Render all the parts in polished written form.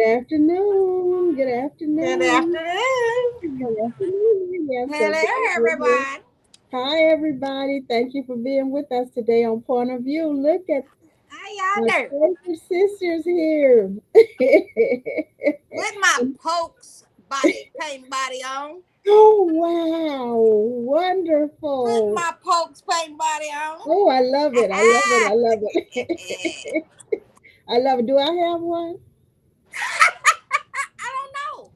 afternoon. Good Good afternoon. afternoon. Good afternoon. Yes, so Hello, glad you're here. everyone. Hi, everybody. Thank you for being with us today on Point of View. Look at How our y'all do? favorite sisters here. With my pokes paint body on. Oh, wow. With Wonderful. my pokes paint body on. Oh, I love it. I love it. I I love it. I love it. Do I have one? don't know.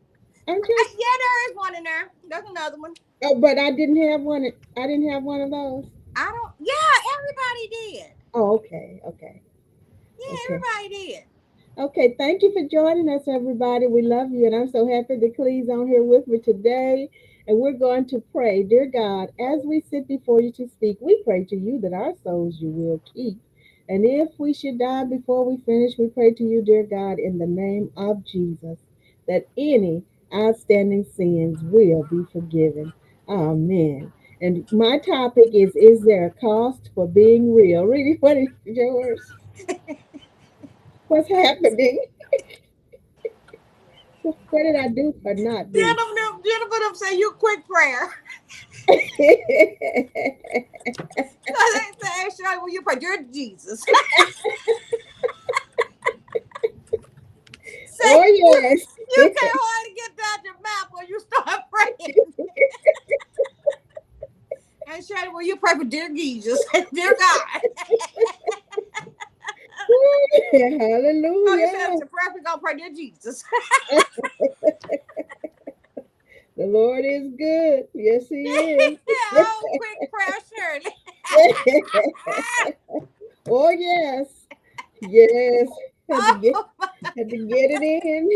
I'm just, Yeah, there is one in there. There's another one. oh, but I didn't have one. I didn't have one of those. I don't. Yeah, everybody did. Oh, okay. Okay. Yeah, Okay. everybody did. Okay, thank you for joining us, everybody. We love you, and I'm so happy that Clee's on here with me today. And we're going to pray. Dear God, as we sit before you to speak, we pray to you that our souls you will keep. And if we should die before we finish, we pray to you, dear God, in the name of Jesus, that any outstanding sins will be forgiven. Amen. And my topic is there a cost for being real? Really, what is yours? What's happening? What did I do for not do? Jennifer, say you quick prayer. Say, Shirley, will you pray? Dear Jesus. Say Oh you yes. can't hardly get down your mouth when you start praying. And Shirley, will you pray for dear Jesus? Dear God. Oh, you said Hallelujah. it's a prayer. We're going to pray dear Jesus. The Lord is good. Yes, He is. Oh, quick prayer, Shirley. Oh yes. Yes. Had to get Oh, had to get it in.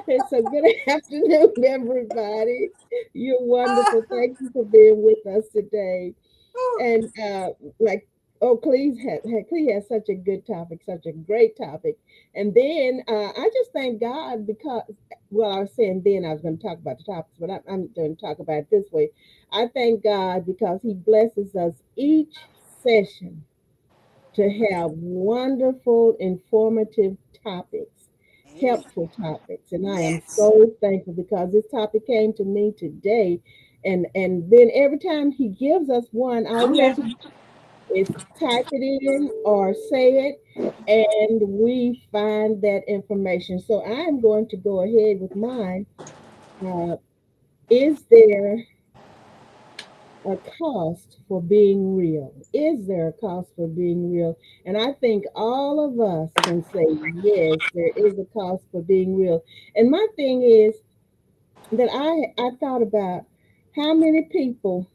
And so good afternoon, everybody. You're wonderful. oh. Thank you for being with us today. Whew. And like Clee has such a good topic, such a great topic. And then I just thank God because, well, I was saying then I was going to talk about the topics, but I'm going to talk about it this way. I thank God because He blesses us each session to have wonderful, informative topics, Amen. helpful topics. And I am Yes. so thankful because this topic came to me today. And then every time he gives us one, all Oh, we have yeah. to do is type it in or say it, and we find that information. So I am going to go ahead with mine. Uh, is there a cost for being real? Is there a cost for being real? And I think all of us can say, yes, there is a cost for being real. And my thing is that I thought about how many people,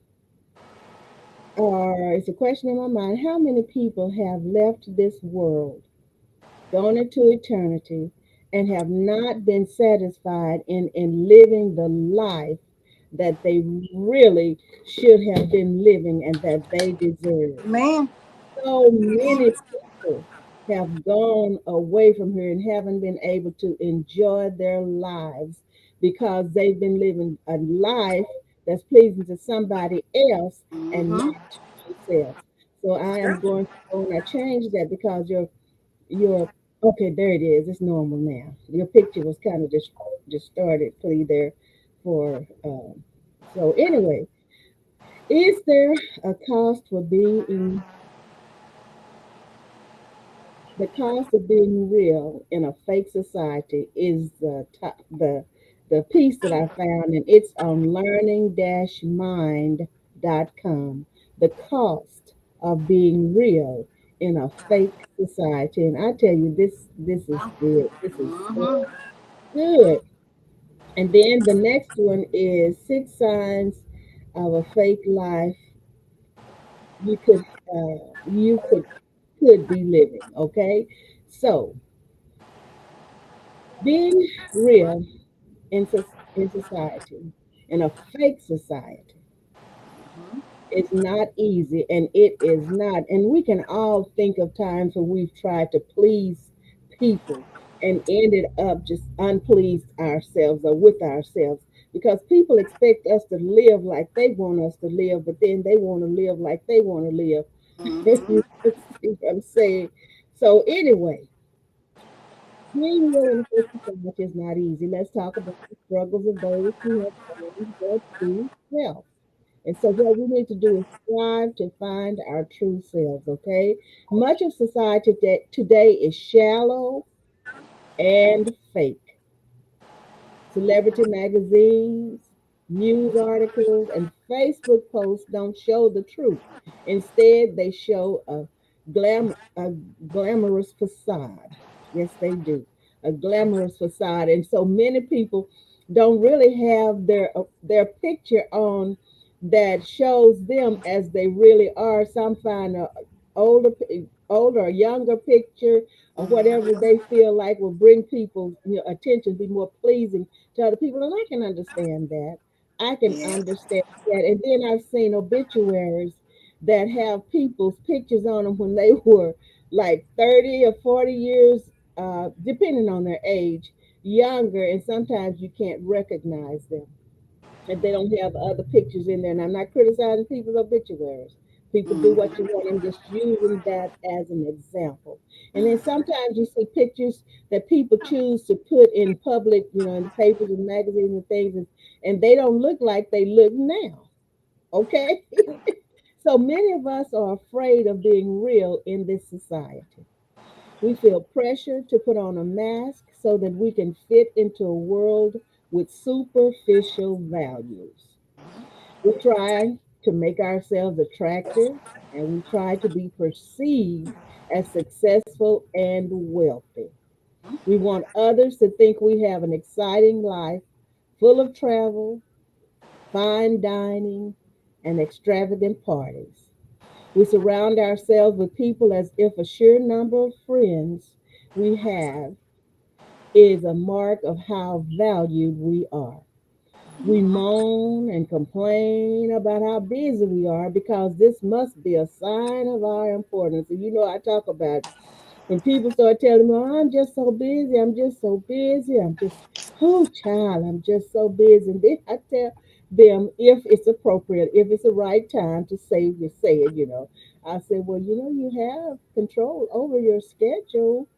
or it's a question in my mind, how many people have left this world, gone into eternity, and have not been satisfied in living the life that they really should have been living and that they deserve. Man. So many people have gone away from here and haven't been able to enjoy their lives because they've been living a life that's pleasing to somebody else and Mm-hmm. not to themselves. So I am Sure. going to go and I change that because your okay, there it is. It's normal now. Your picture was kind of just distorted, please there for so anyway, is there a cost for being the cost of being real in a fake society is the piece that I found, and it's on learning-mind.com. The cost of being real in a fake society, and I tell you, this is good. This is so Mm-hmm. good. And then the next one is six signs of a fake life you could you could be living. Okay, so being real in society, in a fake society, is not easy, and it is not. And we can all think of times when we've tried to please people and ended up just unpleased ourselves or with ourselves because people expect us to live like they want us to live, but then they want to live like they want to live. Mm-hmm. You see what I'm saying? So anyway, Being real in this society is not easy. Let's talk about the struggles of those who have found their true self. And so, what we need to do is strive to find our true selves, okay? Much of society today is shallow and fake. Celebrity magazines, news articles, and Facebook posts don't show the truth. Instead, they show a glamorous facade. Yes, they do. A glamorous facade. And so many people don't really have their picture on that shows them as they really are. Some find a older older or younger picture or whatever they feel like will bring people, attention, be more pleasing to other people. And I can understand that. I can Yeah. understand that. And then I've seen obituaries that have people's pictures on them when they were like 30 or 40 years, depending on their age, younger. And sometimes you can't recognize them if they don't have other pictures in there. And I'm not criticizing people's obituaries. People do what you want. I'm just using that as an example. And then sometimes you see pictures that people choose to put in public, in the papers and magazines and things, and they don't look like they look now. Okay? So many of us are afraid of being real in this society. We feel pressure to put on a mask so that we can fit into a world with superficial values. We try to make ourselves attractive, and we try to be perceived as successful and wealthy. We want others to think we have an exciting life full of travel, fine dining, and extravagant parties. We surround ourselves with people as if a sheer number of friends we have is a mark of how valued we are. We moan and complain about how busy we are because this must be a sign of our importance. And I talk about when people start telling me, "Oh, I'm just so busy, I'm just so busy, I'm just, oh, child, I'm just so busy." And then I tell them if it's appropriate, if it's the right time to say it. I say, well, you have control over your schedule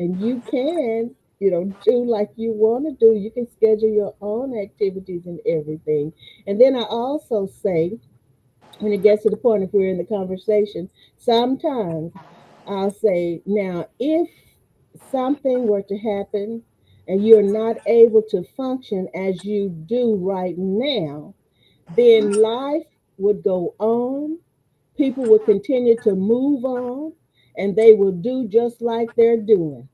and you can, do like you want to do. You can schedule your own activities and everything. And then I also say, when it gets to the point, if we're in the conversation, sometimes I'll say, now, if something were to happen and you're not able to function as you do right now, then life would go on. People would continue to move on and they will do just like they're doing.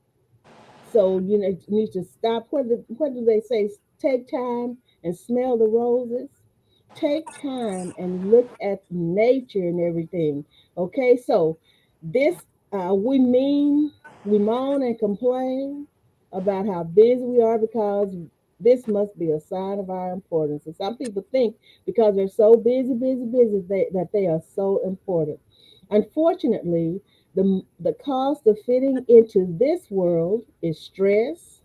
So you need to stop. What do they say? Take time and smell the roses. Take time and look at nature and everything. Okay, so this we moan and complain about how busy we are because this must be a sign of our importance. And some people think because they're so busy, that they are so important. Unfortunately, the cost of fitting into this world is stress,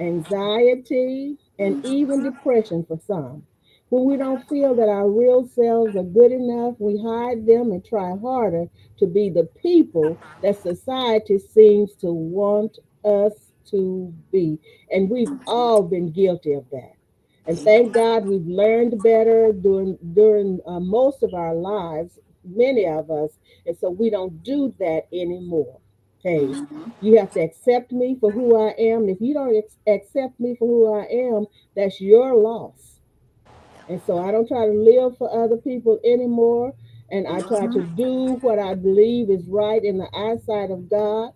anxiety, and even depression for some. When we don't feel that our real selves are good enough, we hide them and try harder to be the people that society seems to want us to be. And we've all been guilty of that. And thank God we've learned better during most of our lives, many of us, and so we don't do that anymore. Okay, you have to accept me for who I am. If you don't accept me for who I am, that's your loss. And so I don't try to live for other people anymore. And I try to do what I believe is right in the eyesight of God.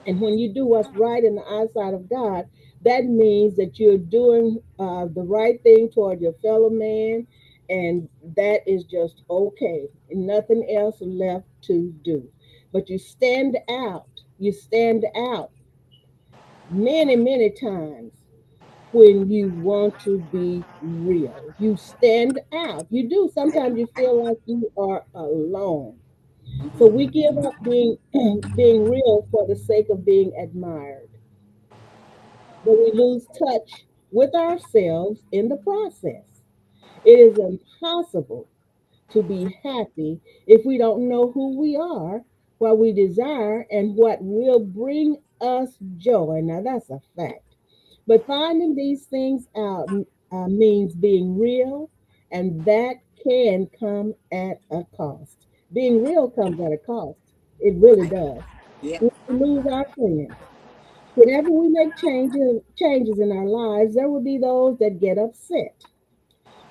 And when you do what's right in the eyesight of God, that means that you're doing the right thing toward your fellow man. And that is just okay. Nothing else left to do. But you stand out. You stand out many, many times when you want to be real. You stand out. You do. Sometimes you feel like you are alone. So we give up being real for the sake of being admired, but we lose touch with ourselves in the process. It is impossible to be happy if we don't know who we are, what we desire, and what will bring us joy. Now, that's a fact. But finding these things out means being real, and that can come at a cost. Being real comes at a cost. It really Right. does. Yeah. We lose our friends. Whenever we make changes in our lives, there will be those that get upset.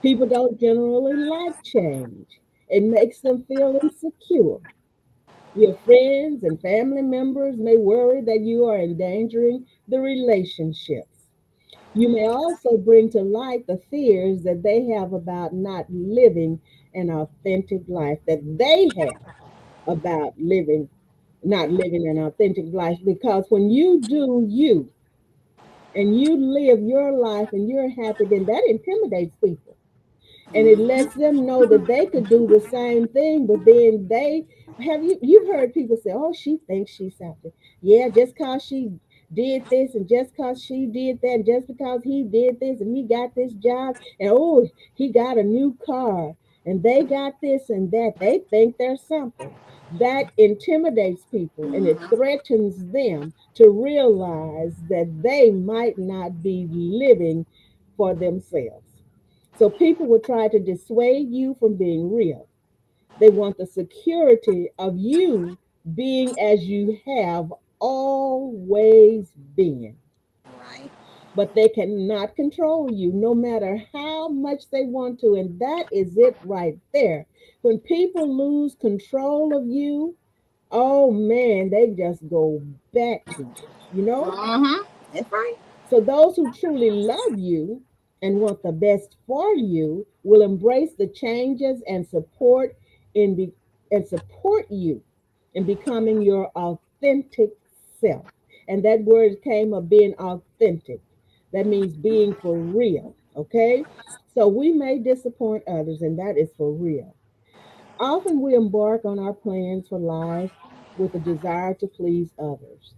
People don't generally like change. It makes them feel insecure. Your friends and family members may worry that you are endangering the relationships. You may also bring to light the fears that they have about not living an authentic life, that they have about not living an authentic life. Because when you do you and you live your life and you're happy, then that intimidates people, and it lets Mm-hmm. them know that they could do the same thing. But then you've heard people say, oh, she thinks she's something. Yeah, just cause she did this, and just cause she did that, and just because he did this and he got this job, and oh, he got a new car, and they got this and that, they think they're something. That intimidates people, and it Mm-hmm. threatens them to realize that they might not be living for themselves. So people will try to dissuade you from being real. They want the security of you being as you have always been. Right. But they cannot control you no matter how much they want to. And that is it right there. When people lose control of you, oh man, they just go back to you, you know? Mm-hmm. That's right. So those who truly love you and want the best for you will embrace the changes and in be, support you in becoming your authentic self. And that word came of being authentic. That means being for real. Okay? So we may disappoint others, and that is for real. Often we embark on our plans for life with a desire to please others.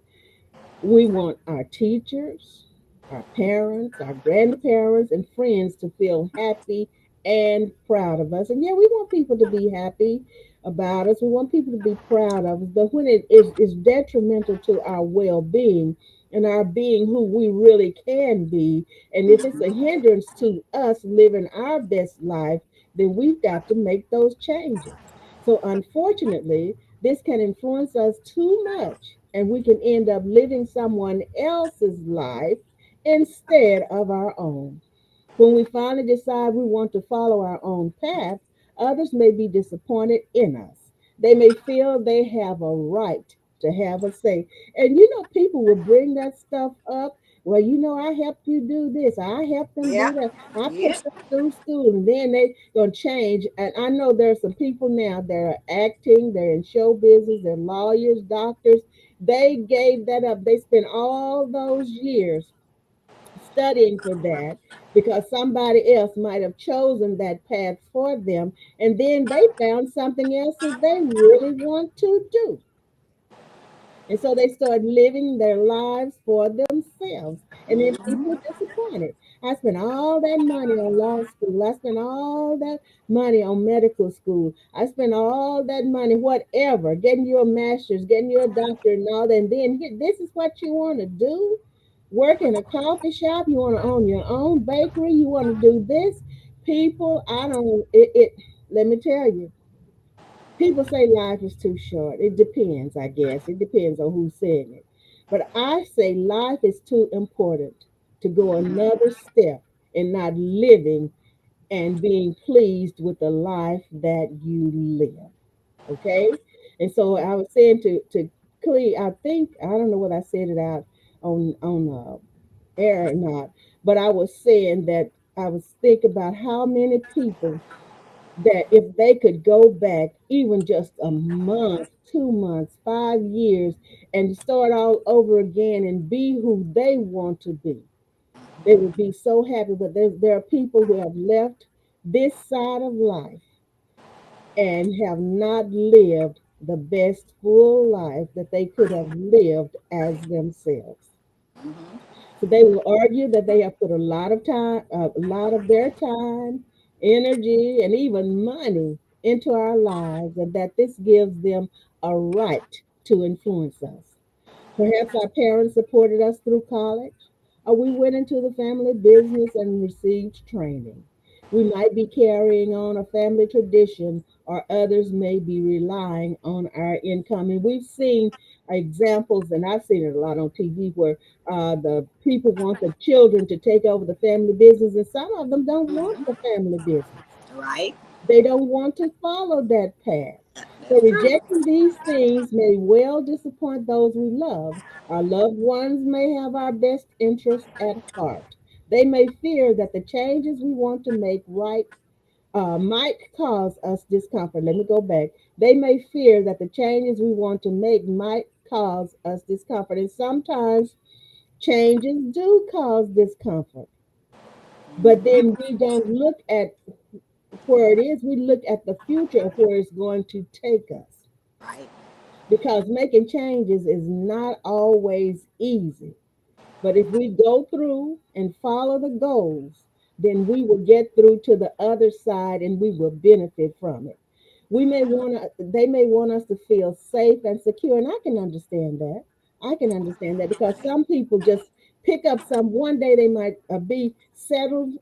We want our teachers, our parents, our grandparents, and friends to feel happy and proud of us. And yeah, we want people to be happy about us. We want people to be proud of us. But when is detrimental to our well being and our being who we really can be, and if it's a hindrance to us living our best life, then we've got to make those changes. So, unfortunately, this can influence us too much, and we can end up living someone else's life instead of our own. When we finally decide we want to follow our own path, others may be disappointed in us. They may feel they have a right to have a say. And people will bring that stuff up. Well, I helped you do this. I helped them Yeah. do that. I put Yeah. them through school. And then they gonna change. And I know there's some people now that are acting, they're in show business, they're lawyers, doctors. They gave that up. They spent all those years studying for that because somebody else might have chosen that path for them, and then they found something else that they really want to do, and so they start living their lives for themselves, and then people Mm-hmm. are disappointed. I spent all that money on law school, I spent all that money on medical school, I spent all that money whatever, getting you a master's, getting you a doctorate and all that, and then here, this is what you want to do? Work in a coffee shop? You want to own your own bakery? You want to do this? People, I don't it let me tell you, people say life is too short. It depends, I guess. It depends on who's saying it. But I say life is too important to go another step in not living and being pleased with the life that you live. Okay? And so I was saying to Clee, I think I don't know whether I said it out on air or not, but I was saying that I was thinking about how many people that if they could go back even just a month, 2 months, 5 years, and start all over again and be who they want to be, they would be so happy. But there are people who have left this side of life and have not lived the best full life that they could have lived as themselves. Mm-hmm. So they will argue that they have put a lot of their time, energy, and even money into our lives, and that this gives them a right to influence us. Perhaps our parents supported us through college, or we went into the family business and received training. We might be carrying on a family tradition, or others may be relying on our income. And we've seen examples, and I've seen it a lot on TV, where the people want the children to take over the family business, and some of them don't want Hmm. the family business. Right. They don't want to follow that path. So That's true. rejecting these things may well disappoint those we love. Our loved ones may have our best interest at heart. They may fear that the changes we want to make might cause us discomfort. Let me go back. They may fear that the changes we want to make might cause us discomfort. And sometimes changes do cause discomfort. But then we don't look at where it is, we look at the future of where it's going to take us. Right. Because making changes is not always easy. But if we go through and follow the goals, then we will get through to the other side and we will benefit from it. They may want us to feel safe and secure, and I can understand that. I can understand that because some people just pick up some one day they might be settled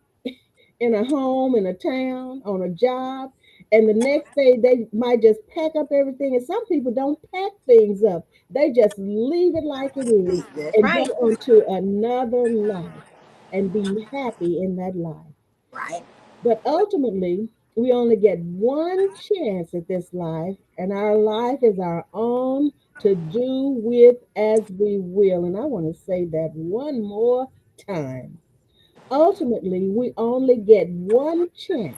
in a home, in a town, on a job, and the next day they might just pack up everything. And some people don't pack things up, they just leave it like it is That's and go right. on to another life and be happy in that life. Right. But ultimately, we only get one chance at this life, and our life is our own to do with as we will. And I want to say that one more time. Ultimately, we only get one chance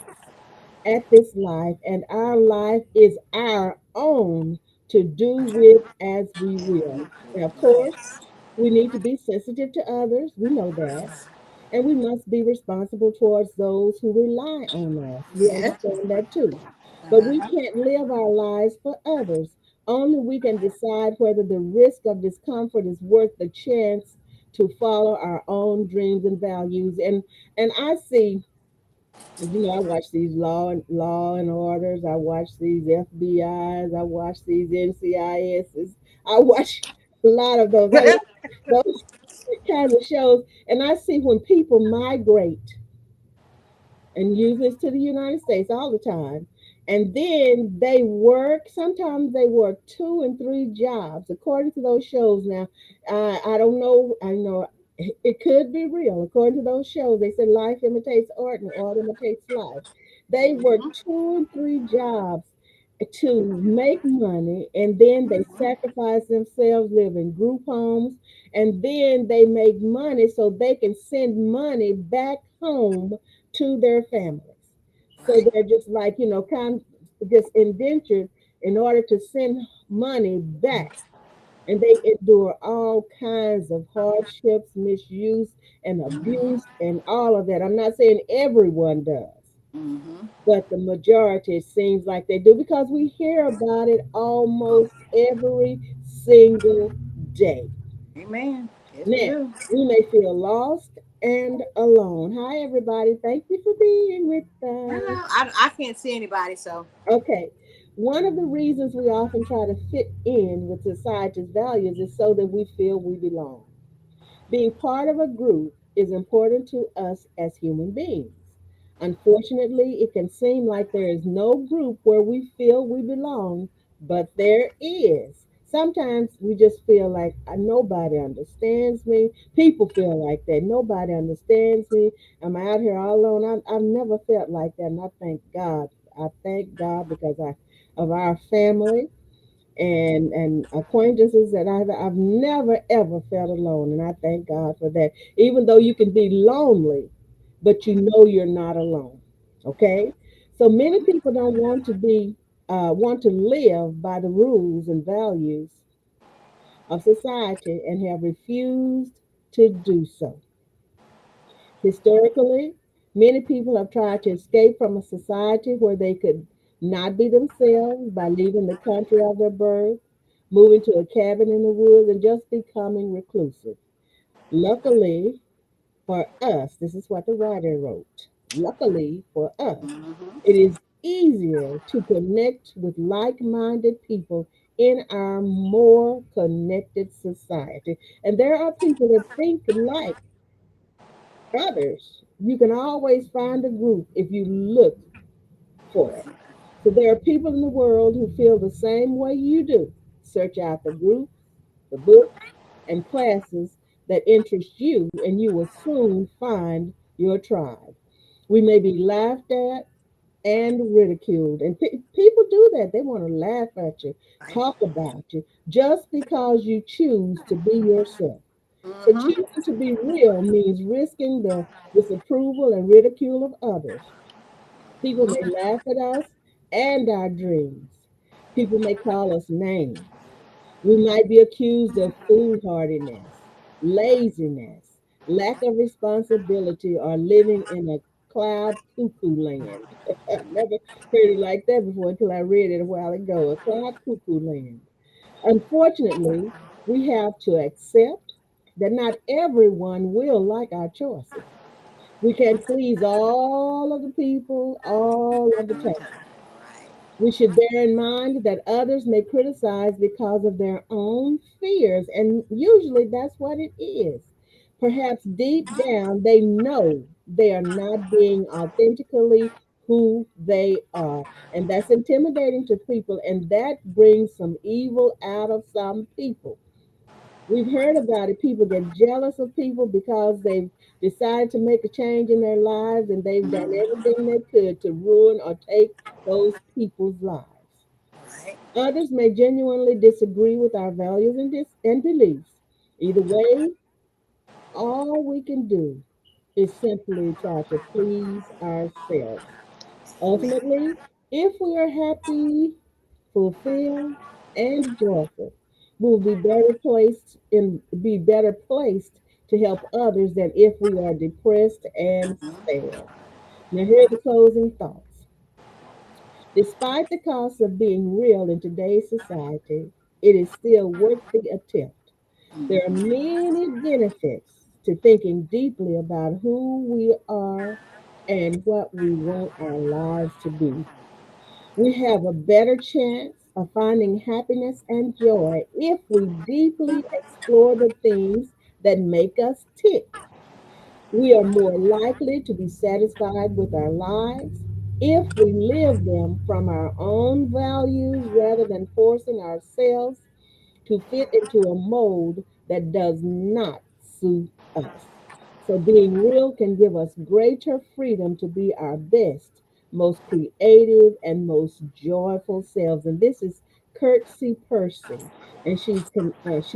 at this life, and our life is our own to do with as we will. Now, of course, Yes. we need to be sensitive to others. We know that. And we must be responsible towards those who rely on us. We Yes. understand that too. But we Uh-huh. can't live our lives for others. Only we can decide whether the risk of discomfort is worth the chance to follow our own dreams and values. And I see, I watch these law and orders. I watch these FBI's. I watch these NCIS's. I watch a lot of those. I watch those kinds of shows, and I see when people migrate and usually it's to the United States all the time. And then they work, sometimes they work two and three jobs, according to those shows. Now, I don't know, I know it could be real. According to those shows, they said life imitates art and art imitates life. They work two and three jobs to make money, and then they sacrifice themselves, live in group homes, and then they make money so they can send money back home to their families. So Right. they're just like, kind of just indentured in order to send money back. And they endure all kinds of hardships, misuse, and abuse, and all of that. I'm not saying everyone does, Mm-hmm. but the majority it seems like they do because we hear about it almost every single day. Amen. Yes, we Now, do. we may feel lost and alone. Hi, everybody. Thank you for being with us. Hello. I can't see anybody, so. Okay. One of the reasons we often try to fit in with society's values is so that we feel we belong. Being part of a group is important to us as human beings. Unfortunately, it can seem like there is no group where we feel we belong, but there is. Sometimes we just feel like nobody understands me. People feel like that. Nobody understands me. I'm out here all alone. I've never felt like that, and I thank God. I thank God because of our family and acquaintances that I've never ever felt alone, and I thank God for that. Even though you can be lonely, but you know you're not alone. Okay, so many people don't want to live by the rules and values of society and have refused to do so. Historically, many people have tried to escape from a society where they could not be themselves by leaving the country of their birth, moving to a cabin in the woods, and just becoming reclusive. Luckily for us, this is what the writer wrote. Luckily for us, Mm-hmm. it is easier to connect with like minded people in our more connected society. And there are people that think like others. You can always find a group if you look for it. So there are people in the world who feel the same way you do. Search out the group, the books, and classes that interest you, and you will soon find your tribe. We may be laughed at and ridiculed, and people do that. They want to laugh at you, Right. talk about you, just because you choose to be yourself. So Mm-hmm. choosing to be real means risking the disapproval and ridicule of others. People may laugh at us and our dreams. People may call us names. We might be accused of foolhardiness, laziness, lack of responsibility, or living in a cloud cuckoo land. I've never heard it like that before until I read it a while ago. A cloud cuckoo land. Unfortunately, we have to accept that not everyone will like our choices. We can't please all of the people all of the All the time. time. Right. We should bear in mind that others may criticize because of their own fears, and usually that's what it is. Perhaps deep down they know they are not being authentically who they are, and that's intimidating to people, and that brings some evil out of some people. We've heard about it. People get jealous of people because they've decided to make a change in their lives and they've done everything they could to ruin or take those people's lives. Right. Others may genuinely disagree with our values and beliefs. Either way, all we can do is simply try to please ourselves. Amen. Ultimately, if we are happy, fulfilled, and joyful, we'll be better placed to help others than if we are depressed and sad. Now here are the closing thoughts. Despite the cost of being real in today's society, it is still worth the attempt. There are many benefits to thinking deeply about who we are and what we want our lives to be. We have a better chance of finding happiness and joy if we deeply explore the things that make us tick. We are more likely to be satisfied with our lives if we live them from our own values rather than forcing ourselves to fit into a mold that does not suit us. So, being real can give us greater freedom to be our best, most creative, and most joyful selves. And this is Curtsy Percy, and she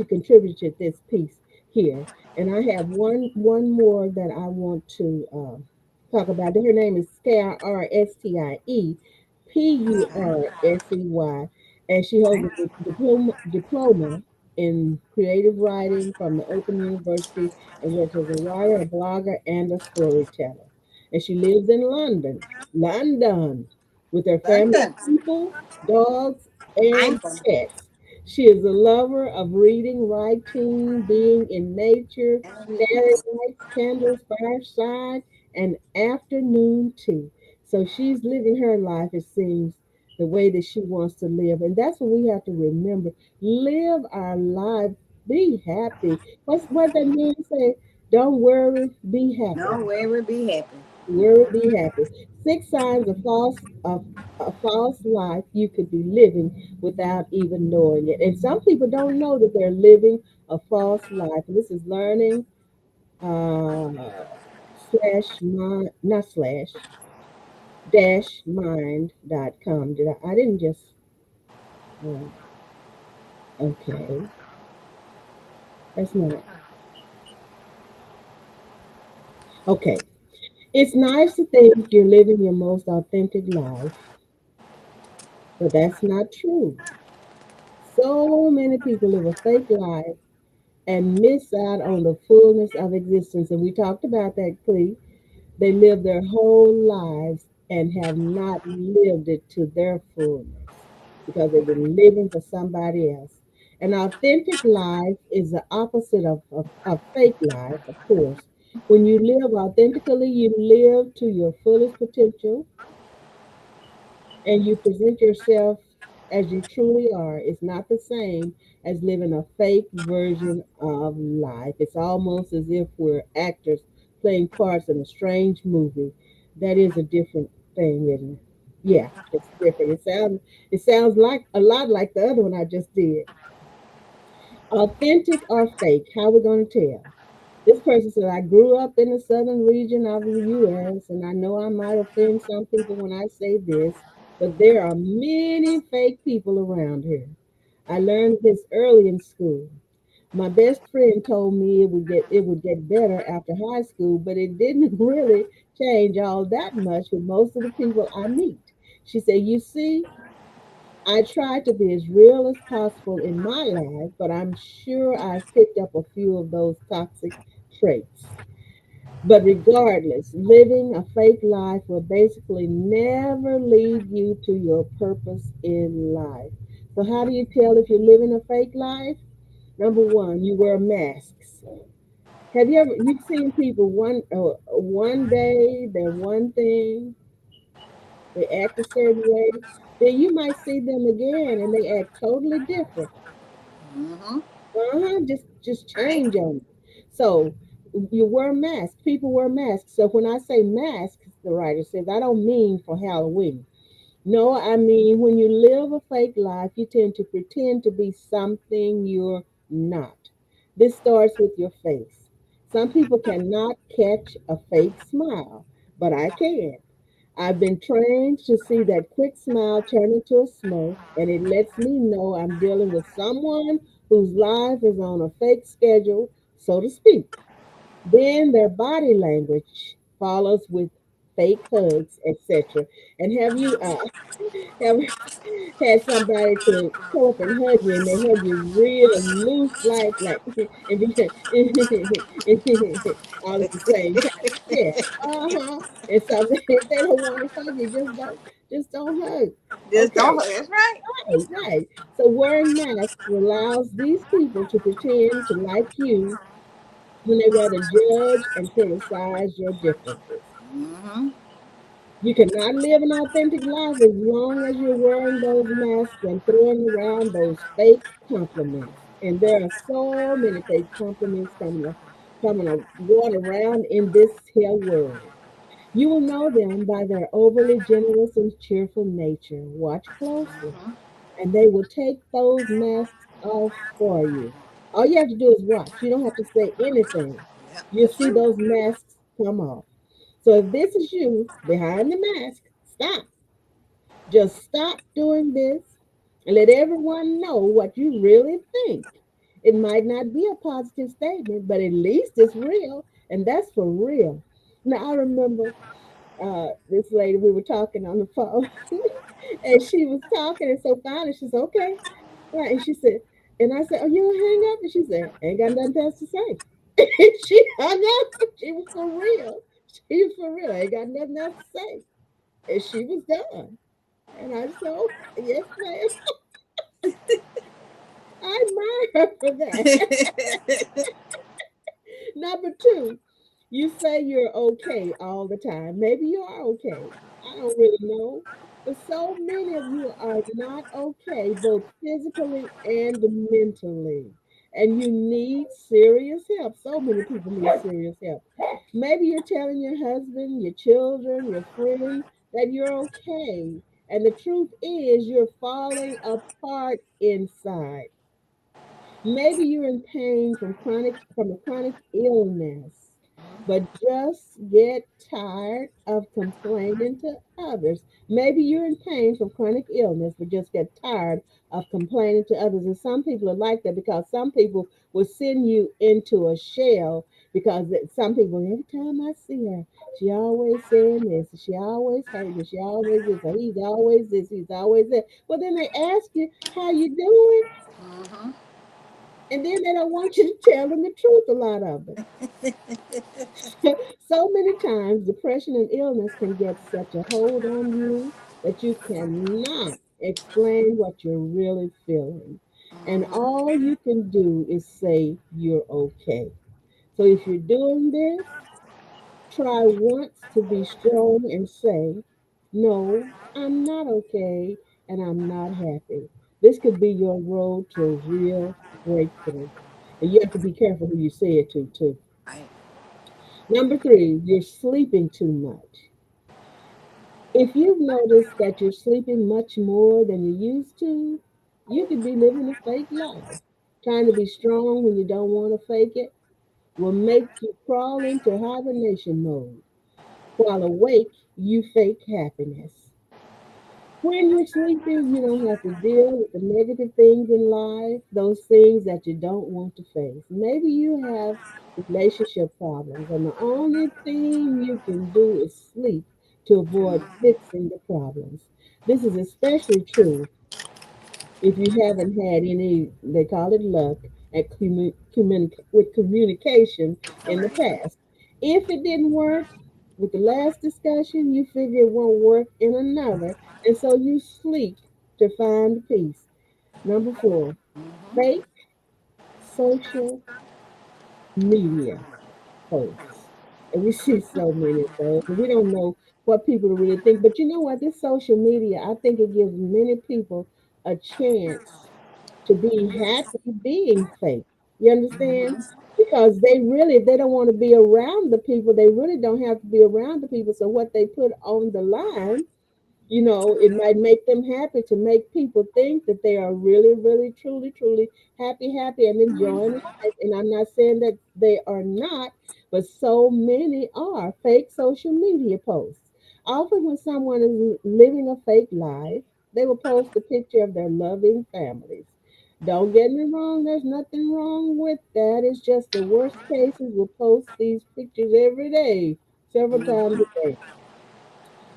contributed this piece here. And I have one more that I want to talk about. Her name is Kirstie Pursey, and she holds a diploma in creative writing from the Open University and works as a writer, a blogger, and a storyteller. And she lives in London, with her family London. of people, dogs, and London. pets. She is a lover of reading, writing, being in nature, fairy Amen. lights, candles, fireside, and afternoon tea. So she's living her life, it seems, the way that she wants to live. And that's what we have to remember. Live our life. Be happy. What that means? Say, don't worry, be happy. No way would be happy. Worry, be happy. Six signs of a false life you could be living without even knowing it. And some people don't know that they're living a false life. And this is learning uh, slash mind, not slash dash mind.com. I didn't just uh, okay. That's not okay. It's nice to think you're living your most authentic life, but that's not true. So many people live a fake life and miss out on the fullness of existence. And we talked about that, Clee. They live their whole lives and have not lived it to their fullness because they've been living for somebody else. An authentic life is the opposite of fake life, of course. When you live authentically, you live to your fullest potential and you present yourself. as you truly are is not the same as living a fake version of life. It's almost as if we're actors playing parts in a strange movie. That is a different thing, isn't it? Yeah, it's different. It sounds like a lot like the other one I just did. Authentic or fake? How we gonna tell? This person said, I grew up in the southern region of the U.S., and I know I might offend some people when I say this, but there are many fake people around here. I learned this early in school. My best friend told me it would get better after high school, but it didn't really change all that much with most of the people I meet. She said, "You see, I try to be as real as possible in my life, but I'm sure I've picked up a few of those toxic traits. But regardless, living a fake life will basically never lead you to your purpose in life." So, how do you tell if you're living a fake life? Number one, you wear masks. Have you ever you've seen people one day they're one thing, they act a certain way, then you might see them again and they act totally different. Mm-hmm. Just Right. change on you. So you wear masks. People wear masks. So when I say masks, the writer says, I don't mean for Halloween. No, I mean when you live a fake life, you tend to pretend to be something you're not. This starts with your face. Some people cannot catch a fake smile, but I can. I've been trained to see that quick smile turn into a smirk, and it lets me know I'm dealing with someone whose life is on a fake schedule, so to speak. Then their body language follows with fake hugs, etc. And have you ever had somebody to come up and hug you, and they hug you real loose, like, and all at the same time? Yeah, uh-huh. And so if they don't want to hug you, just don't hug. Just don't. Okay, That's right. right, right. So wearing masks allows these people to pretend to like you when they rather judge and criticize your differences. Mm-hmm. You cannot live an authentic life as long as you're wearing those masks and throwing around those fake compliments. And there are so many fake compliments going around in this here world. You will know them by their overly generous and cheerful nature. Watch closely, Mm-hmm. and they will take those masks off for you. All you have to do is watch. You don't have to say anything. Yep, You'll that's see true. those masks come off. So if this is you behind the mask, stop. Just stop doing this and let everyone know what you really think. It might not be a positive statement, but at least it's real, and that's for real. Now I remember this lady, we were talking on the phone, and she was talking, and so finally she said, "Okay, right," and she said, and I said, "Oh, you gonna hang up?" And she said, "Ain't got nothing else to say." And she hung up. She was for real. She was for real. Ain't got nothing else to say, and she was done. And I said, "Okay, yes, ma'am." I admire her for that. Number two, you say you're okay all the time. Maybe you are okay. I don't really know. But so many of you are not okay, both physically and mentally. And you need serious help. So many people need serious help. Maybe you're telling your husband, your children, your friend that you're okay. And the truth is, you're falling apart inside. Maybe you're in pain from a chronic illness, but just get tired of complaining to others. Maybe you're in pain from chronic illness, but just get tired of complaining to others. And some people are like that because some people will send you into a shell because some people, every time I see her, she always saying this, she always hurt me, she always this, or he's always this, he's always that. Well, then they ask you, how you doing? Mm-hmm. And then they don't want you to tell them the truth, a lot of them. So many times, depression and illness can get such a hold on you that you cannot explain what you're really feeling. And Mm-hmm. all you can do is say you're okay. So if you're doing this, try once to be strong and say, "No, I'm not okay. and I'm not happy. This could be your road to real breakthrough. And you have to be careful who you say it to, too. Right. Number three, you're sleeping too much. If you've noticed that you're sleeping much more than you used to, you could be living a fake life. Trying to be strong when you don't want to fake it will make you crawl into hibernation mode. While awake, you fake happiness. When you're sleeping, you don't have to deal with the negative things in life, those things that you don't want to face. Maybe you have relationship problems, and the only thing you can do is sleep to avoid fixing the problems. This is especially true if you haven't had any, they call it luck, with communication in the Right. past. If it didn't work with the last discussion, you figure it won't work in another, and so you sleep to find peace. Number four, fake social media posts. And we see so many of those. And we don't know what people really think. But you know what? This social media, I think it gives many people a chance to be happy being fake. You understand? Because they really, if they don't want to be around the people, they really don't have to be around the people. So what they put on the line, it might make them happy to make people think that they are really, really, truly, truly happy, and enjoying life. And I'm not saying that they are not, but so many are fake social media posts. Often, when someone is living a fake life, they will post a picture of their loving families. Don't get me wrong, there's nothing wrong with that. It's just the worst cases will post these pictures every day, several times a day.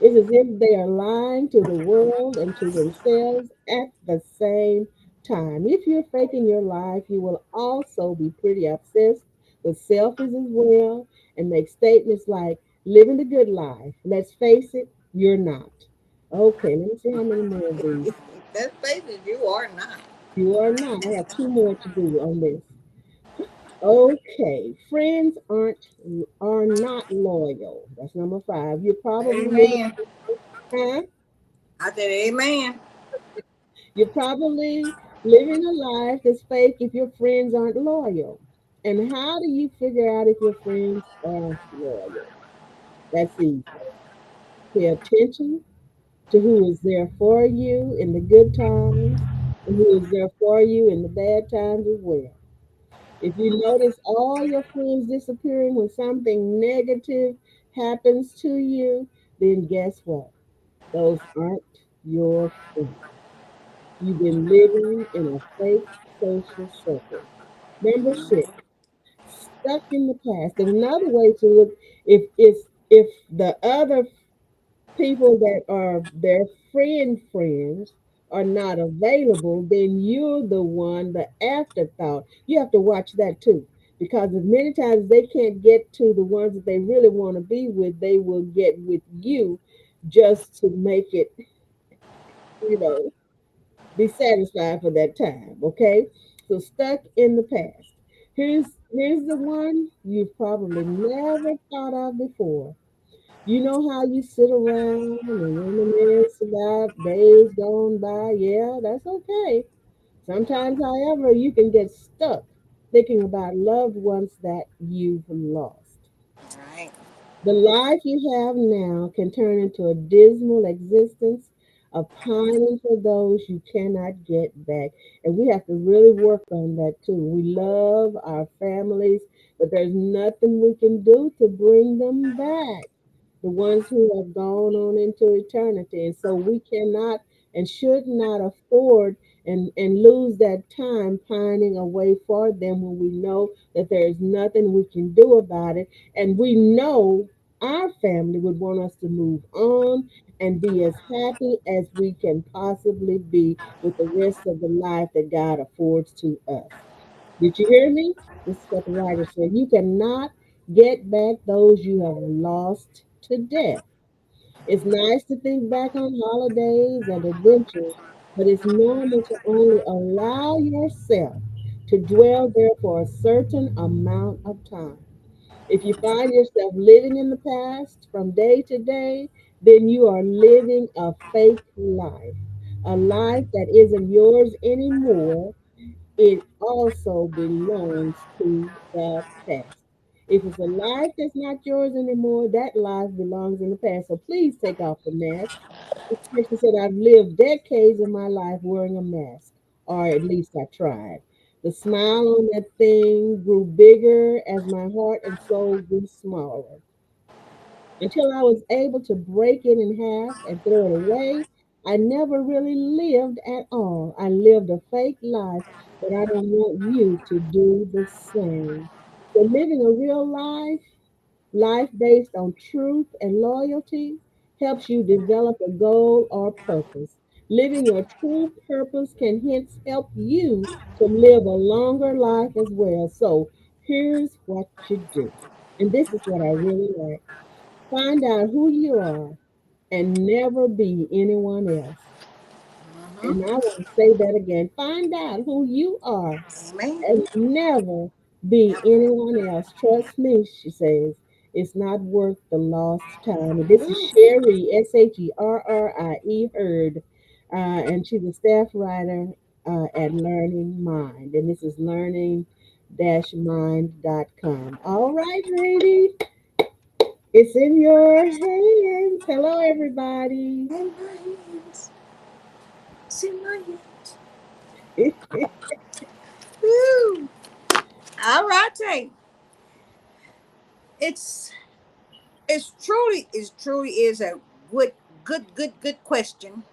It's as if they are lying to the world and to themselves at the same time. If you're faking your life, you will also be pretty obsessed with selfies as well and make statements like living the good life. Let's face it, you're not. Okay, let me see how many more of these. Let's face it, you are not. You are not. I have two more to do on this. Okay, friends are not loyal. That's number five. You're probably living, Amen. huh? I said amen. You're probably living a life that's fake if your friends aren't loyal. And how do you figure out if your friends are loyal? That's easy. Pay attention to who is there for you in the good times and who is there for you in the bad times as well. If you notice all your friends disappearing when something negative happens to you, then guess what? Those aren't your friends. You've been living in a fake social circle. Number six, stuck in the past. And another way to look, if the other people that are their friends are not available, then you're the one, the afterthought. You have to watch that too. Because if many times they can't get to the ones that they really want to be with, they will get with you just to make it, you know, be satisfied for that time. Okay, so stuck in the past. Here's the one you've probably never thought of before. You know how you sit around and reminisce about days gone by? Yeah, that's okay. Sometimes, however, you can get stuck thinking about loved ones that you've lost. Right. The life you have now can turn into a dismal existence of pining for those you cannot get back. And we have to really work on that too. We love our families, but there's nothing we can do to bring them back, the ones who have gone on into eternity. And so we cannot and should not afford and lose that time pining away for them when we know that there is nothing we can do about it. And we know our family would want us to move on and be as happy as we can possibly be with the rest of the life that God affords to us. Did you hear me? This is what the writer said. You cannot get back those you have lost to death. It's nice to think back on holidays and adventures, but it's normal to only allow yourself to dwell there for a certain amount of time. If you find yourself living in the past from day to day, then you are living a fake life. A life that isn't yours anymore, it also belongs to the past. If it's a life that's not yours anymore, that life belongs in the past. So please take off the mask. This person said, I've lived decades of my life wearing a mask, or at least I tried. The smile on that thing grew bigger as my heart and soul grew smaller. Until I was able to break it in half and throw it away, I never really lived at all. I lived a fake life, but I don't want you to do the same. So living a real life based on truth and loyalty, helps you develop a goal or purpose. Living your true purpose can hence help you to live a longer life as well. So here's what you do. And this is what I really like. Find out who you are and never be anyone else. And I want to say that again. Find out who you are Amen. and never be anyone else. Trust me, she says. It's not worth the lost time. And this is Mm. Sherry, Sherrie, Heard. And she's a staff writer at Learning Mind. And this is learning-mind.com. All right, lady. It's in your hands. Hello, everybody. In my hands. It's in my hands. Woo. All right, Tay. It's truly is a good question.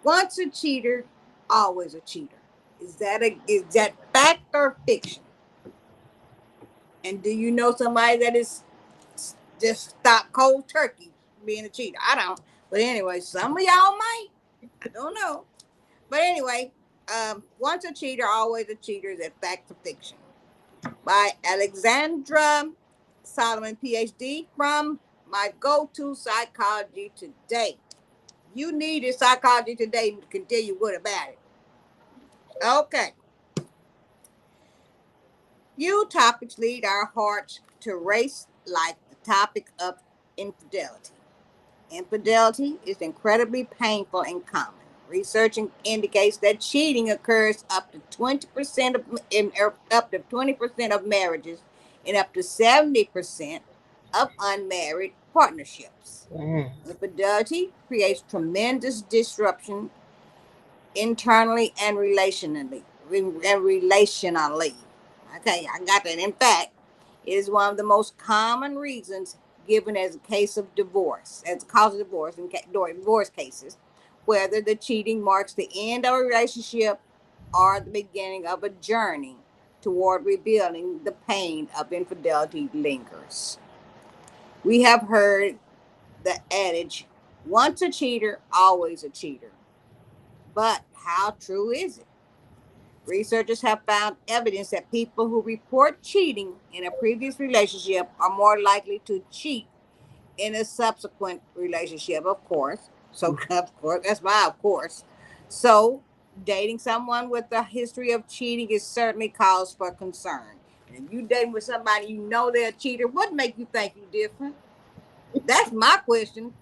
Once a cheater, always a cheater. Is that fact or fiction? And do you know somebody that is just stop cold turkey being a cheater? I don't. But anyway, some of y'all might. I don't know. But anyway, once a cheater, always a cheater. Is that fact or fiction? By Alexandra Solomon, PhD, from my go-to Psychology Today. You need a Psychology Today can tell you what about it. Okay. Few topics lead our hearts to race like the topic of infidelity. Infidelity is incredibly painful and common. Research indicates that cheating occurs up to 20% up to 20% of marriages and up to 70% of unmarried partnerships. Wow. Infidelity creates tremendous disruption internally and relationally. Okay, I got that. In fact, it is one of the most common reasons given as a case of divorce, as a cause of divorce in divorce cases, whether the cheating marks the end of a relationship or the beginning of a journey toward rebuilding. The pain of infidelity lingers. We have heard the adage, once a cheater, always a cheater. But how true is it? Researchers have found evidence that people who report cheating in a previous relationship are more likely to cheat in a subsequent relationship, of course. So, of course, that's why, of course. So, dating someone with a history of cheating is certainly cause for concern. And if you dating with somebody you know they're a cheater, what make you think you different? That's my question.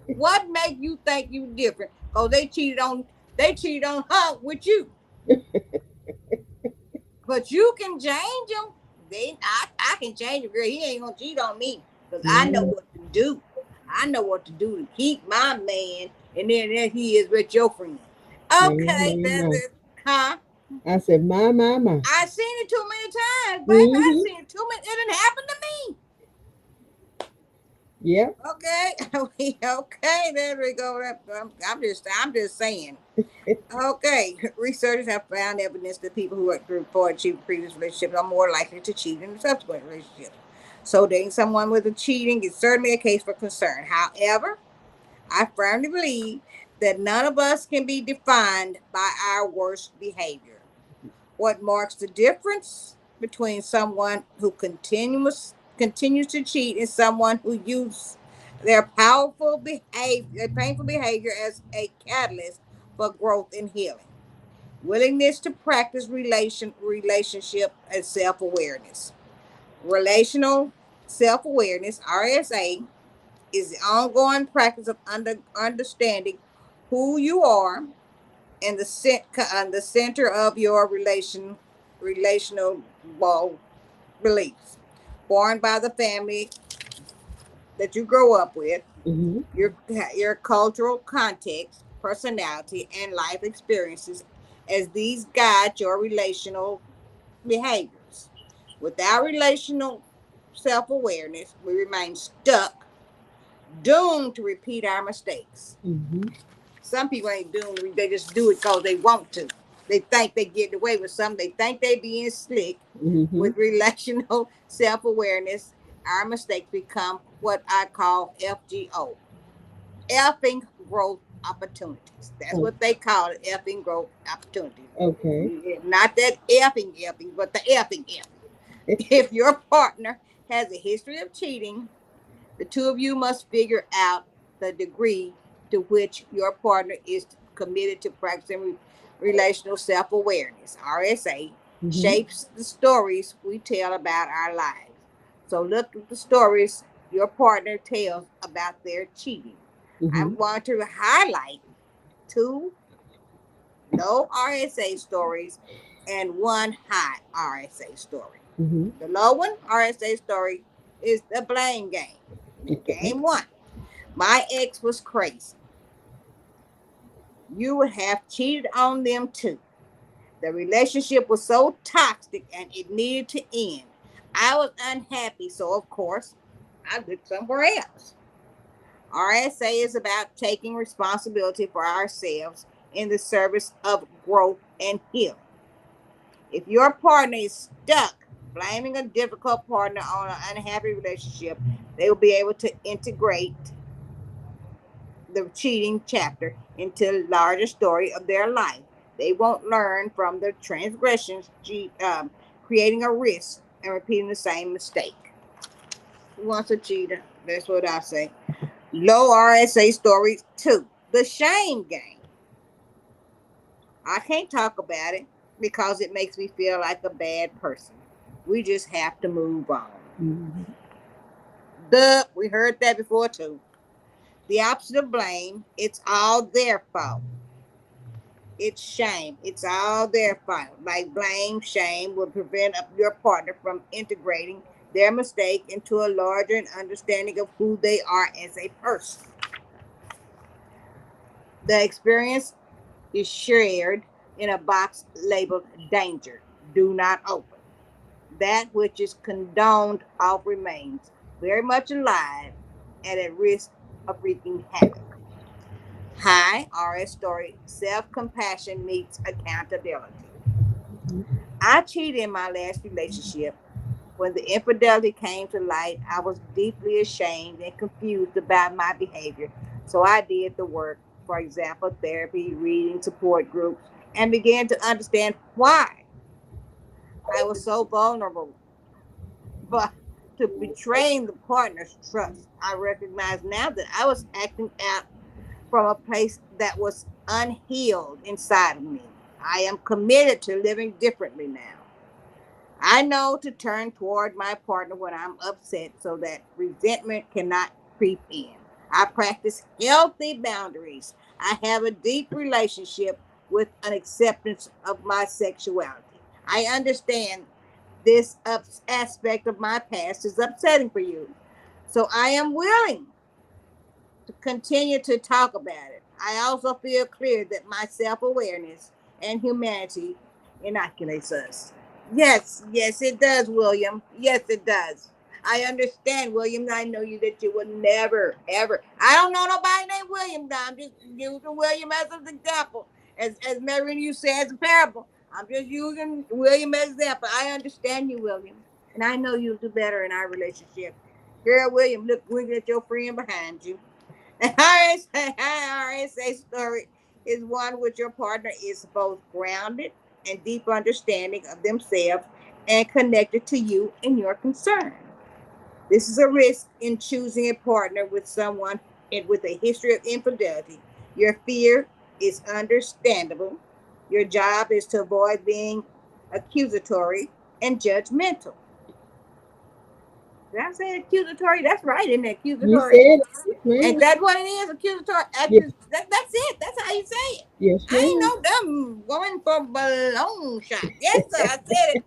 What make you think you different? Because they cheated on her with you. But you can change him. I can change him, girl. He ain't gonna cheat on me because I know My, what to do. I know what to do to keep my man, and then there he is with your friend. my, Okay, that's my. it. Huh? I said, my. I seen it too many times, baby. I Mm-hmm. seen it too many. It didn't happen to me. Yep. Okay, okay. There we go. I'm just saying. Okay, researchers have found evidence that people who had report cheating previous relationships are more likely to cheat in subsequent relationships. So dating someone with a cheating is certainly a case for concern. However, I firmly believe that none of us can be defined by our worst behavior. What marks the difference between someone who continues to cheat and someone who uses their painful behavior as a catalyst for growth and healing? Willingness to practice relationship and self-awareness. Relational self-awareness, RSA, is the ongoing practice of understanding who you are and the center of your relational well, beliefs, formed by the family that you grow up with, Mm-hmm. your cultural context, personality, and life experiences, as these guide your relational behaviors. Without relational self awareness, we remain stuck, doomed to repeat our mistakes. Mm-hmm. Some people ain't doomed, they just do it because they want to. They think they get away with something. They think they being slick. Mm-hmm. With relational self awareness, our mistakes become what I call FGO, effing growth opportunities. That's Oh, what they call it, effing growth opportunities. okay. Not that effing, but the effing. If your partner has a history of cheating, the two of you must figure out the degree to which your partner is committed to practicing relational self awareness. RSA Mm-hmm. shapes the stories we tell about our lives. So look at the stories your partner tells about their cheating. Mm-hmm. I'm going to highlight two low RSA stories and one high RSA story. Mm-hmm. The low one RSA story is the blame game. Okay. Game one. My ex was crazy. You would have cheated on them too. The relationship was so toxic and it needed to end. I was unhappy, so of course, I looked somewhere else. RSA is about taking responsibility for ourselves in the service of growth and healing. If your partner is stuck blaming a difficult partner on an unhappy relationship, they will be able to integrate the cheating chapter into the larger story of their life. They won't learn from the transgressions, creating a risk and repeating the same mistake. Who wants a cheater? That's what I say. Low RSA story two, the shame game. I can't talk about it because it makes me feel like a bad person. We just have to move on. Mm-hmm. Duh, we heard that before too. The opposite of blame, it's all their fault. It's shame. It's all their fault. Like blame, shame will prevent your partner from integrating their mistake into a larger understanding of who they are as a person. The experience is shared in a box labeled danger. Do not open. That which is condoned off remains very much alive and at risk of wreaking havoc. High RS story, self compassion meets accountability. I cheated in my last relationship. When the infidelity came to light, I was deeply ashamed and confused about my behavior. So I did the work, for example, therapy, reading, support groups, and began to understand why I was so vulnerable. But to betraying the partner's trust, I recognize now that I was acting out from a place that was unhealed inside of me. I am committed to living differently now. I know to turn toward my partner when I'm upset so that resentment cannot creep in. I practice healthy boundaries. I have a deep relationship with an acceptance of my sexuality. I understand this aspect of my past is upsetting for you. So I am willing to continue to talk about it. I also feel clear that my self awareness and humanity inoculates us. Yes, yes, it does, William. Yes, it does. I understand, William. I know you that you would never, ever. I don't know nobody named William. Now I'm just using William as an example, as Mary you said, as a parable. I'm just using William as an example. I understand you, William, and I know you'll do better in our relationship. Girl, William, look at your friend behind you. An RSA story is one which your partner is both grounded and deep understanding of themselves and connected to you and your concern. This is a risk in choosing a partner with someone with a history of infidelity. Your fear is understandable. Your job is to avoid being accusatory and judgmental. Did I say accusatory? That's right, in the You accusatory. said it. Yes, Ain't ma'am. that what it is? Accusatory. Yes, That's it. That's how you say it. yes, I ma'am. ain't no dumb going for balloon shot. Yes, sir. I said it.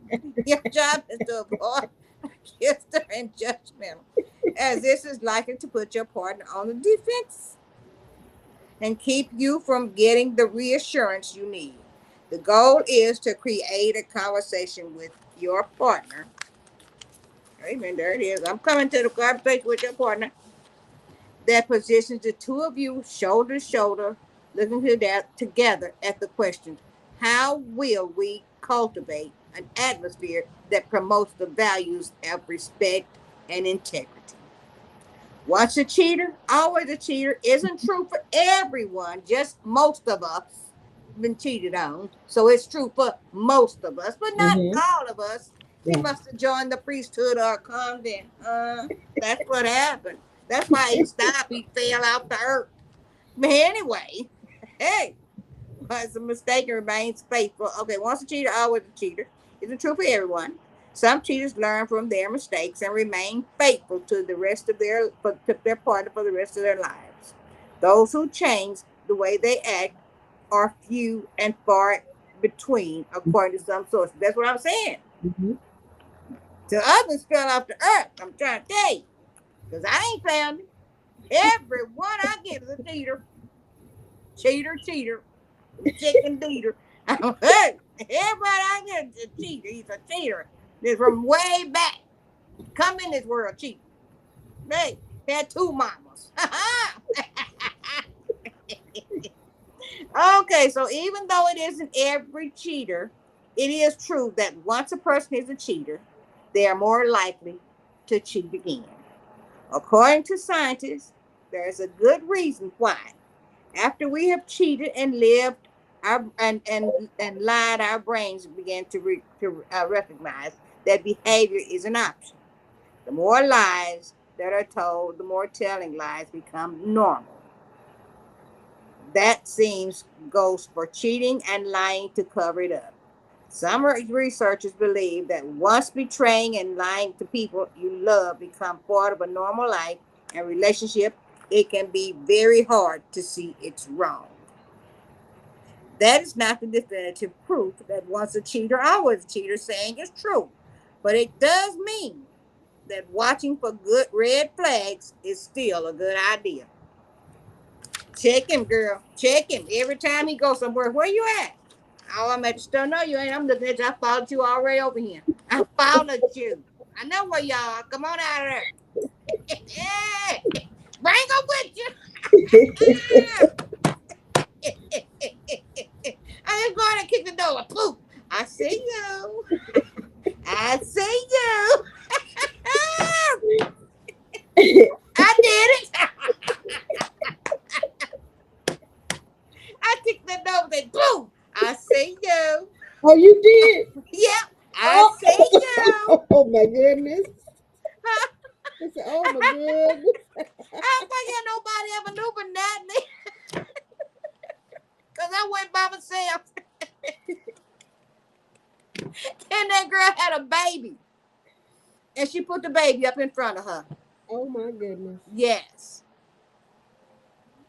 Your job is to avoid accusatory and judgmental, as this is likely to put your partner on the defense and keep you from getting the reassurance you need. The goal is to create a conversation with your partner. Amen. There it is. I'm coming to the conversation with your partner that positions the two of you shoulder to shoulder, looking to that together at the questions. How will we cultivate an atmosphere that promotes the values of respect and integrity? Once a cheater, always a cheater isn't true for everyone, just most of us been cheated on. So it's true for most of us, but not Mm-hmm. all of us. He Right. must have joined the priesthood or a convent. That's what happened. That's why he stopped. He fell off the earth. But anyway, hey, was a mistake and remains faithful. Okay, once a cheater, always a cheater. Isn't true for everyone. Some cheaters learn from their mistakes and remain faithful to the rest of to their partner for the rest of their lives. Those who change the way they act are few and far between, according to some sources. That's what I'm saying. Mm-hmm. The others fell off the earth. I'm trying to tell you, because I ain't found it. Everyone I get is a cheater, cheater, cheater. Chicken Dieter. Hey, everybody I get is a cheater. He's a cheater. This from way back. Come in this world cheating. Hey, had two mamas. Okay, so even though it isn't every cheater, it is true that once a person is a cheater, they are more likely to cheat again. According to scientists, there's a good reason why. After we have cheated and lived and lied, our brains begin to recognize that behavior is an option. The more lies that are told, the more telling lies become normal. That seems goes for cheating and lying to cover it up. Some researchers believe that once betraying and lying to people you love become part of a normal life and relationship, it can be very hard to see it's wrong. That is not the definitive proof that once a cheater, always a cheater saying is true. But it does mean that watching for good red flags is still a good idea. Check him, girl. Check him. Every time he goes somewhere, where you at? Oh, I'm at the store. No, you ain't. I'm looking at you. I followed you already over here. I followed you. I know where y'all are. Come on out of there. Bring them with you. I just go ahead and kick the door. Poof. I see you. I see you. I did it. I kicked the door and said, boom. I see you. Oh, you did? Yep. I Oh, see you. oh my goodness. I said, oh my goodness. I don't think nobody ever knew but Natalie. Because I went by myself. And that girl had a baby. And she put the baby up in front of her. Oh my goodness. Yes.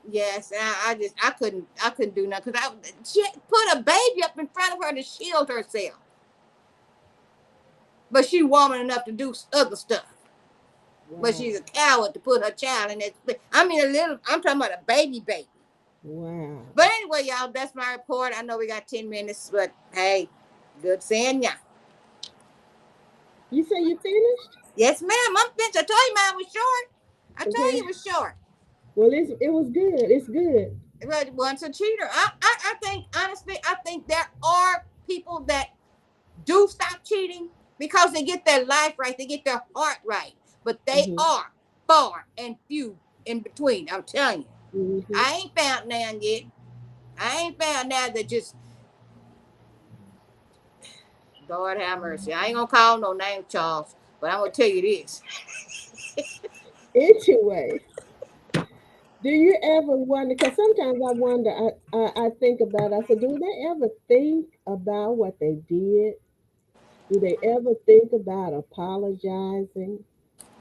Yes. And I couldn't do nothing. Because she put a baby up in front of her to shield herself. But she woman enough to do other stuff. But Wow. she's a coward to put her child in that. I mean, I'm talking about a baby baby. Wow. But anyway, y'all, that's my report. I know we got 10 minutes, but hey, good seeing ya. You say you finished? Yes, ma'am. I'm finished. I told you mine was short. I told you Okay. it was short. Well, it was good. It's good. But once a cheater, I think, honestly, I think there are people that do stop cheating because they get their life right, they get their heart right. But they Mm-hmm. are far and few in between. I'm telling you. Mm-hmm. I ain't found none yet. I ain't found now that just Lord have mercy. I ain't gonna call no name, Charles, but I'm gonna tell you this. Anyway, do you ever wonder? Because sometimes I wonder. I think about. I said, do they ever think about what they did? Do they ever think about apologizing?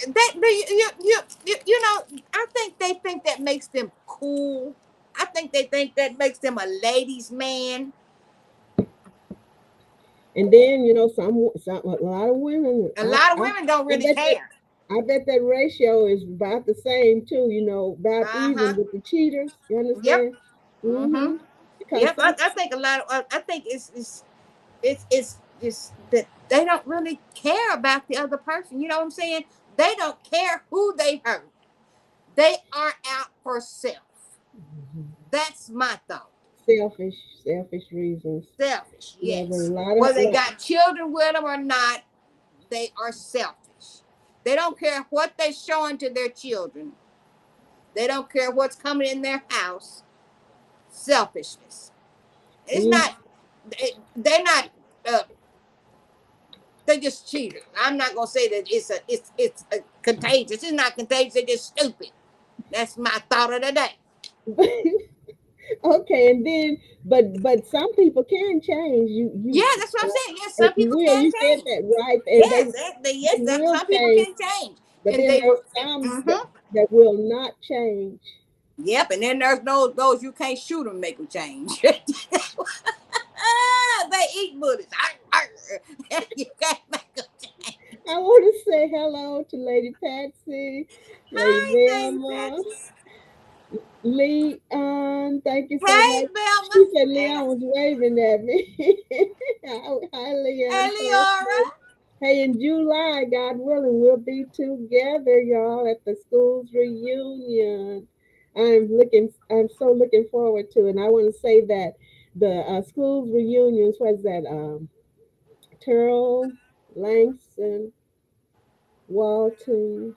you know, I think they think that makes them cool. I think that makes them a ladies' man. And then some a lot of women. A lot of women don't I really bet that care. I bet that ratio is about the same too. About Uh huh. even with the cheaters. You Yep. understand? Mm-hmm. Mm-hmm. Because Yep. some. I think a lot of I think it's that they don't really care about the other person. You know what I'm saying? They don't care who they hurt. They are out for self. That's my thought. Selfish reasons. Selfish, There's a yes. lot of Whether they got children with them or not, they are selfish. They don't care what they're showing to their children. They don't care what's coming in their house. Selfishness. It's you, not. They're not. Uh, they're just cheaters. I'm not gonna say that it's a contagious. It's not contagious. They're just stupid. That's my thought of the day. okay, and then but some people can change. Yeah, that's what I'm saying. Yes, And some people can you said change. that right, and Yes, they yes, that will some people change, can change, but and then they. there's some Mm-hmm. that will not change. Yep, and then there's those you can't shoot them, make them change. They eat bullets. You can't make them change. I want to say hello to Lady Patsy, Lady Hi, Lady Velma, Patches. Leon. Thank you so Hey, much. Velma. She said Hey, Leon was waving at me. Hi, hey, Leon. Leora. Hey, in July, God willing, we'll be together, y'all, at the school's reunion. I'm so looking forward to it. And I want to say that the school's reunions was that Terrell, Langston, Walton,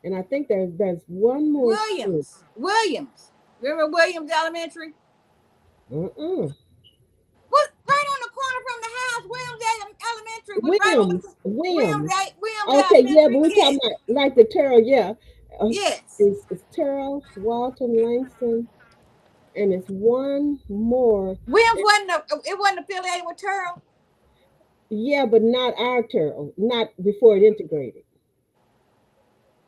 and I think there's one more school. Williams. Williams. Remember Williams Elementary? Uh-uh. What? Right on the corner from the house. Williams Elementary was right on Williams, the Williams. Williams Okay, yeah, but Elementary. we're talking Yes. about like the Terrell, yeah. Uh, Yes. it's Terrell, Walton, Langston, and it's one more. Williams it wasn't affiliated with Turl. Yeah, but not our Terrell, not before it integrated.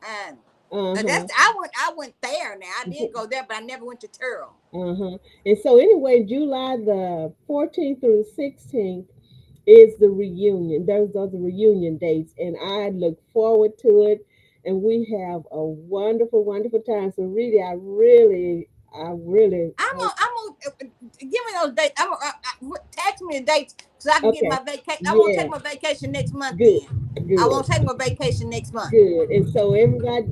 And Uh-huh. that's I went there now. I did go there, but I never went to Turl. Uh-huh. And so anyway, July the 14th through the 16th is the reunion. Those are reunion dates, and I look forward to it. And we have a wonderful, wonderful time. So really, I really hope. I'm gonna give me those dates. Text me the dates so I can get Okay. my vacation. I won't take Yes. my vacation next month. Good. Then I Good. won't take my vacation next month. Good. And so everybody,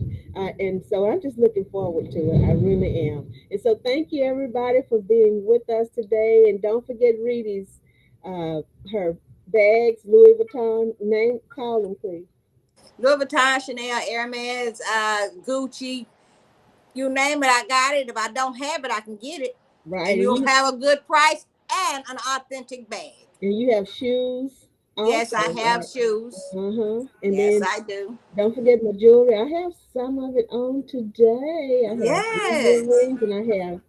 and so I'm just looking forward to it. I really am. And so thank you everybody for being with us today. And don't forget Reedy's, uh, her bags, Louis Vuitton. Name, call them please. Louis Vuitton, Chanel, Hermes, Gucci, you name it, I got it. If I don't have it, I can get it, Right. and you'll have a good price and an authentic bag. And you have shoes Yes, also, I have right? shoes. Uh-huh. And Yes, then I do. don't forget my jewelry. I have some of it on today. I have some Yes, earrings and I have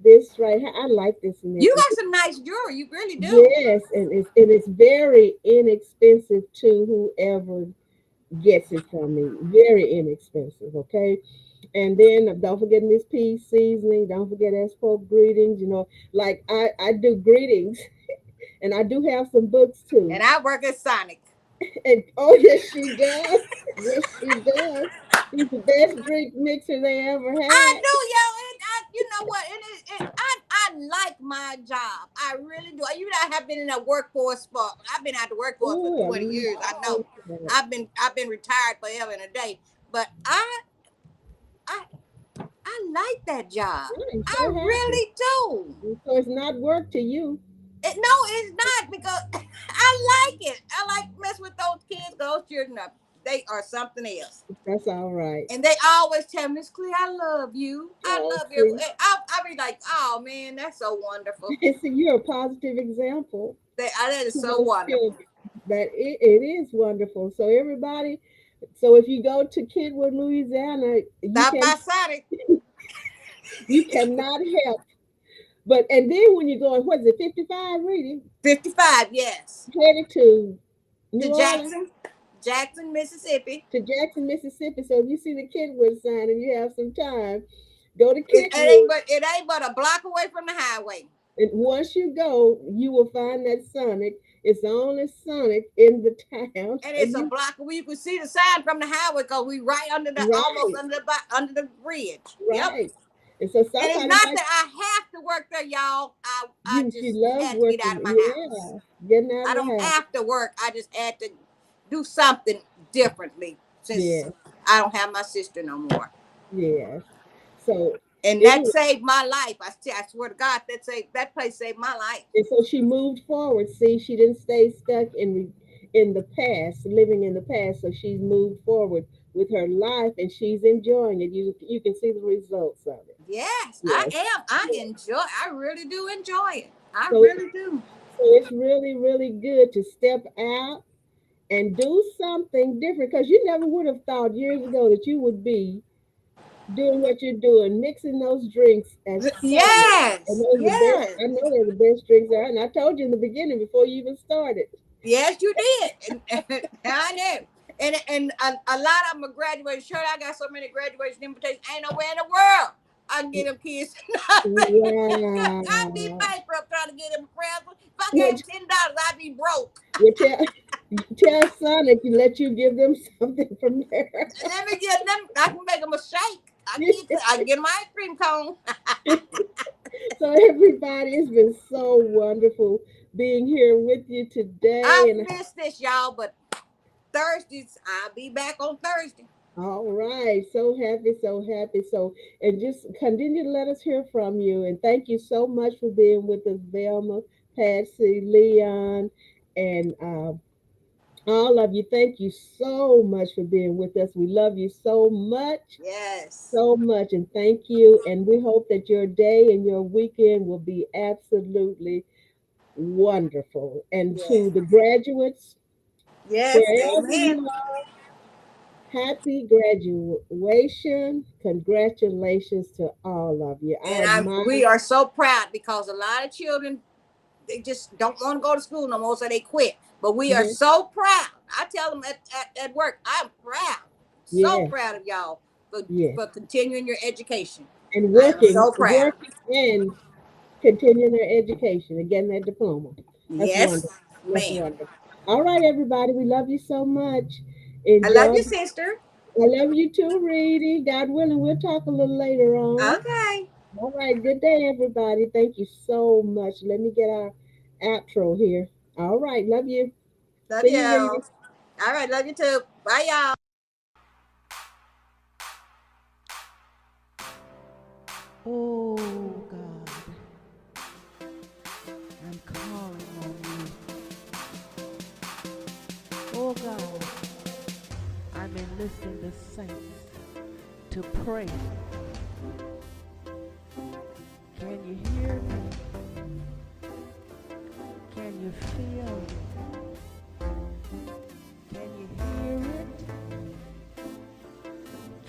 this right here. I like this you necklace. got some nice jewelry. You really do. Yes, and it's very inexpensive to whoever gets it from me. Very inexpensive, okay? And then don't forget Miss P seasoning. Don't forget Espo greetings. Like I do greetings, and I do have some books too. And I work at Sonic. And oh yes, she does. Yes, she does. She's the best drink mixer they ever I had. do, yo. And you know what? I like my job. I really do. You know, I have been in the workforce for. I've been out the workforce for Oh, a 20 years. I long know. time. I've been retired forever and a day. But I I like that job. I'm I so happy. really do. So it's not work to you. No, it's not because I like it. I like mess with those kids. Those children are they are something else. That's all right. And they always tell Miss Clea, I love you. I Oh, love you. see, I be like, oh man, that's so wonderful. see, you're a positive example That is to so those wonderful. children. That it is wonderful. So everybody, so if you go to Kentwood, Louisiana, Stop by Sonic. you cannot help. But and then when you're going, what is it, 55 reading, 55, yes. headed to To New Orleans? Jackson. Jackson, Mississippi. to Jackson, Mississippi. So if you see the Kentwood sign and you have some time, go to It Kentwood. ain't but a block away from the highway. And once you go, you will find that Sonic. It's the only Sonic in the town. And it's And a you block where you can see the sign from the highway because we right under the almost right, under the bridge. Yep. right. And so And it's somebody not might that I have to work there, y'all. I you she just loves had to get out working. of my house. Yeah. Getting out I of the don't house. have to work. I just had to do something differently since Yes, I don't have my sister no more. yes. So And that anyway, saved my life. I swear to God, that place saved my life. and so she moved forward. See, she didn't stay stuck in the past, living in the past. So she's moved forward with her life, and she's enjoying it. You can see the results of it. Yes, I Yes. am. Yes. I really do enjoy it. I So really do. so it's really really good to step out and do something different because you never would have thought years ago that you would be doing what you're doing, mixing those drinks as Sonic. And Yes, those are the best. yes. I know they're the best drinks there. And I told you in the beginning before you even started. Yes, you did. And I know. And a lot of them are graduating. Sure, I got so many graduation invitations. Ain't nowhere in the world I can get them kids nothing. I'd be Wow. bankrupt trying to get them presents. If I Well, gave $10, I'd be broke. well tell Sonic to let you give them something from there. Let me get them. I can make them a shake. I get my ice cream cone. So everybody, it's been so wonderful being here with you today. I've And missed this, y'all, but Thursdays, I'll be back on Thursday. all right, so happy, so happy. So, and just continue to let us hear from you. And thank you so much for being with us, Velma, Patsy, Leon, and all of you. Thank you so much for being with us. We love you Yes. so much, and thank you. And we hope that your day and your weekend will be absolutely wonderful. And to the Yes. graduates, Yes. wherever Amen. you are, happy graduation. Congratulations to all of you. I And we admire. are so proud because a lot of children they just don't want to go to school no more, so they quit. But we are Mhm. so proud. I tell them at work, I'm proud, so Yes, proud of y'all yes. for continuing your education. And I am working, so proud. working and continuing their education and getting their diploma. That's wonderful. Yes, That's ma'am. wonderful. All right, everybody. We love you so much. I love Enjoy. you, sister. I love you too, Reedy. God willing, we'll talk a little later on. Okay. All right. Good day, everybody. Thank you so much. Let me get our outro here. All right. Love you. Love See you. you, Reedy. All right. Love you too. Bye, y'all. Oh God, I'm calling on you. Oh God, I'm enlisting the saints to pray. Can you hear me? Can you feel it? Can you hear it?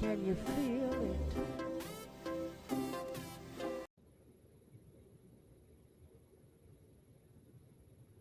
Can you feel it?